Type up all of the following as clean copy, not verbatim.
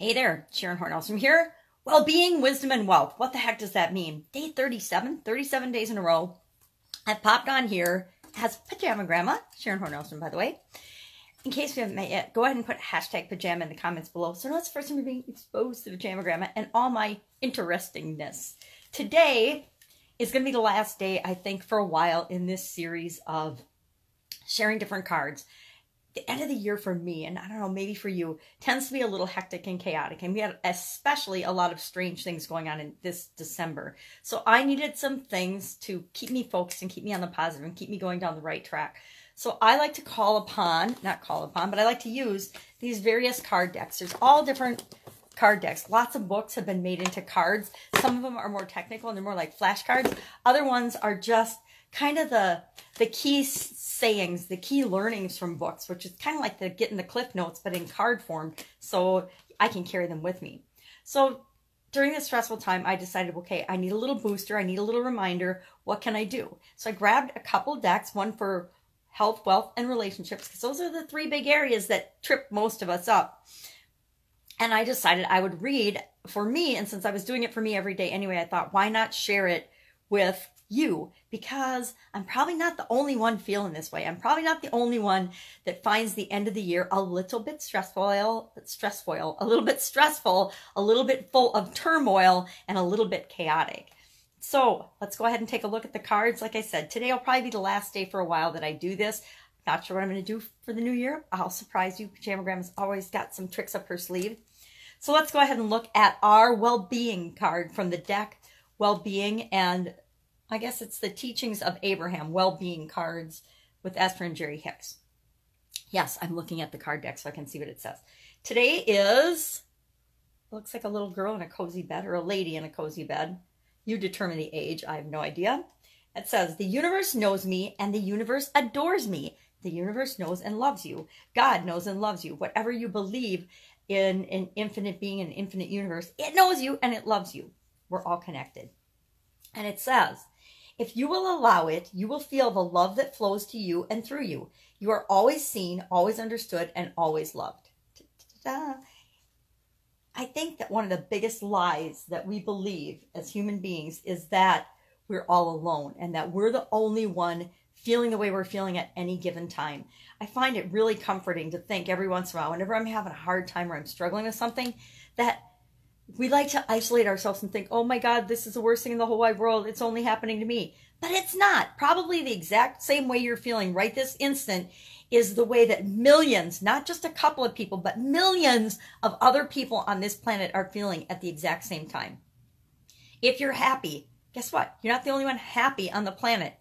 Hey there, Sharon Horne-Ellstrom here. Well-being, wisdom, and wealth. What the heck does that mean? Day 37 days in a row. I've popped on here as Pajama Grandma, Sharon Horne-Ellstrom, by the way. In case you haven't met yet, go ahead and put hashtag pajama in the comments below. So now it's the first time you're being exposed to Pajama Grandma and all my interestingness. Today is going to be the last day, I think, for a while in this series of sharing different cards. The end of the year for me, and I don't know, maybe for you, tends to be a little hectic and chaotic. And we had especially a lot of strange things going on in this December. So I needed some things to keep me focused and keep me on the positive and keep me going down the right track. So I like to but I like to use these various card decks. There's all different card decks. Lots of books have been made into cards. Some of them are more technical and they're more like flashcards. Other ones are just kind of the key sayings, the key learnings from books, which is kind of like the getting the cliff notes, but in card form, so I can carry them with me. So during this stressful time, I decided, okay, I need a little booster. I need a little reminder. What can I do? So I grabbed a couple decks, one for health, wealth, and relationships, because those are the three big areas that trip most of us up. And I decided I would read for me, and since I was doing it for me every day anyway, I thought, why not share it with you? Because I'm probably not the only one feeling this way. I'm probably not the only one that finds the end of the year a little bit stressful, a little bit full of turmoil, and a little bit chaotic. So let's go ahead and take a look at the cards. Like I said, today will probably be the last day for a while that I do this. Not sure what I'm going to do for the new year. I'll surprise you. Pajama Grandma's always got some tricks up her sleeve. So let's go ahead and look at our well-being card from the deck, well-being, and I guess it's the Teachings of Abraham, well-being cards with Esther and Jerry Hicks. Yes, I'm looking at the card deck so I can see what it says. Today is, looks like a little girl in a cozy bed, or a lady in a cozy bed. You determine the age. I have no idea. It says, the universe knows me and the universe adores me. The universe knows and loves you. God knows and loves you. Whatever you believe in an infinite being, an infinite universe, it knows you and it loves you. We're all connected. And it says, if you will allow it, you will feel the love that flows to you and through you. You are always seen, always understood, and always loved. Da-da-da. I think that one of the biggest lies that we believe as human beings is that we're all alone and that we're the only one feeling the way we're feeling at any given time. I find it really comforting to think every once in a while, whenever I'm having a hard time or I'm struggling with something, that we like to isolate ourselves and think, oh my God, this is the worst thing in the whole wide world. It's only happening to me. But it's not. Probably the exact same way you're feeling right this instant is the way that millions, not just a couple of people, but millions of other people on this planet are feeling at the exact same time. If you're happy, guess what? You're not the only one happy on the planet.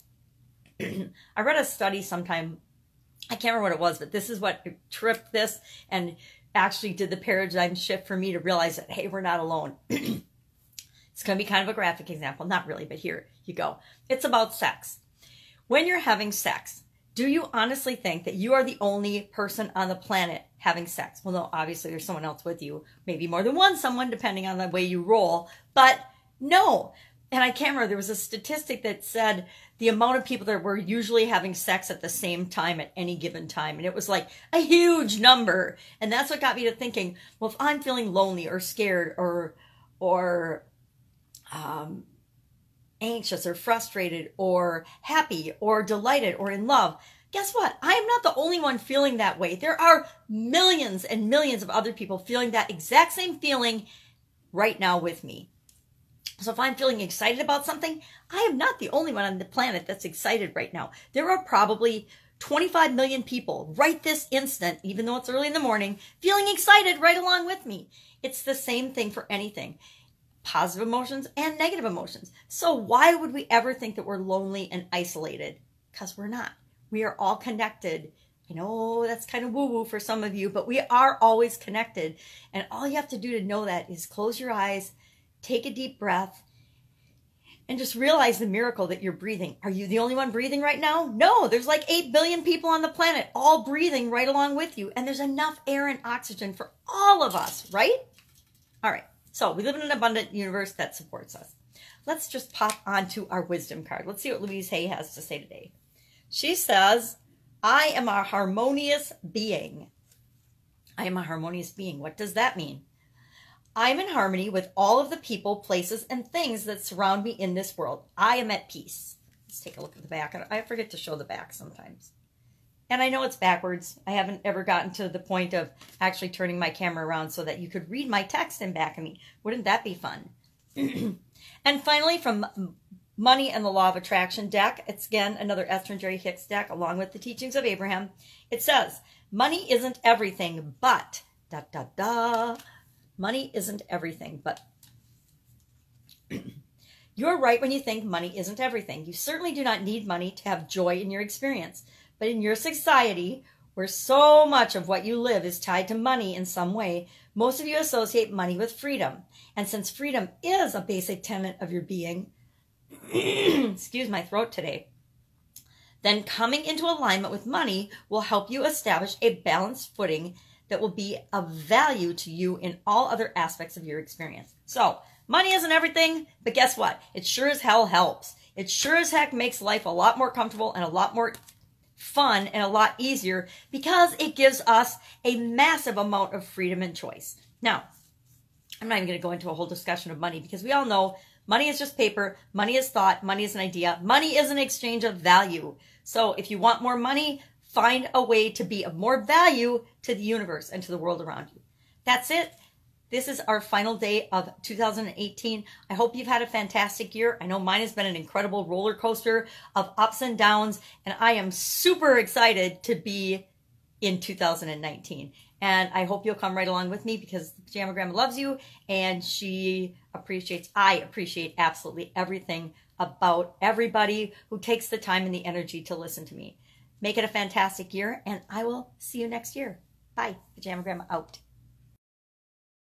I read a study sometime, I can't remember what it was, but this is what tripped this and actually did the paradigm shift for me to realize that, hey, we're not alone. It's going to be kind of a graphic example. Not really, but here you go. It's about sex. When you're having sex, do you honestly think that you are the only person on the planet having sex? Well, no, obviously there's someone else with you. Maybe more than one someone, depending on the way you roll. But no. And I can't remember, there was a statistic that said the amount of people that were usually having sex at the same time at any given time. And it was like a huge number. And that's what got me to thinking, well, if I'm feeling lonely or scared or anxious or frustrated or happy or delighted or in love, guess what? I am not the only one feeling that way. There are millions and millions of other people feeling that exact same feeling right now with me. So if I'm feeling excited about something, I am not the only one on the planet that's excited right now. There are probably 25 million people right this instant, even though it's early in the morning, feeling excited right along with me. It's the same thing for anything. Positive emotions and negative emotions. So why would we ever think that we're lonely and isolated? Because we're not. We are all connected. I know that's kind of woo-woo for some of you, but we are always connected. And all you have to do to know that is close your eyes, take a deep breath, and just realize the miracle that you're breathing. Are you the only one breathing right now? No, there's like 8 billion people on the planet all breathing right along with you. And there's enough air and oxygen for all of us, right? All right. So we live in an abundant universe that supports us. Let's just pop onto our wisdom card. Let's see what Louise Hay has to say today. She says, I am a harmonious being. I am a harmonious being. What does that mean? I'm in harmony with all of the people, places, and things that surround me in this world. I am at peace. Let's take a look at the back. I forget to show the back sometimes. And I know it's backwards. I haven't ever gotten to the point of actually turning my camera around so that you could read my text in back of me. Wouldn't that be fun? And finally, from Money and the Law of Attraction deck, it's again another Esther and Jerry Hicks deck along with the Teachings of Abraham. It says, money isn't everything, but, money isn't everything, but. You're right when you think money isn't everything. You certainly do not need money to have joy in your experience. But in your society, where so much of what you live is tied to money in some way, most of you associate money with freedom. And since freedom is a basic tenet of your being, excuse my throat today, then coming into alignment with money will help you establish a balanced footing that will be of value to you in all other aspects of your experience. So, money isn't everything, but guess what? It sure as hell helps. It sure as heck makes life a lot more comfortable and a lot more fun and a lot easier because it gives us a massive amount of freedom and choice. Now, I'm not even going to go into a whole discussion of money because we all know money is just paper, money is thought, money is an idea, money is an exchange of value. So if you want more money, find a way to be of more value to the universe and to the world around you. That's it. This is our final day of 2018. I hope you've had a fantastic year. I know mine has been an incredible roller coaster of ups and downs, and I am super excited to be in 2019. And I hope you'll come right along with me because the Pajama Grandma loves you, and I appreciate absolutely everything about everybody who takes the time and the energy to listen to me. Make it a fantastic year, and I will see you next year. Bye. Pajama Grandma out.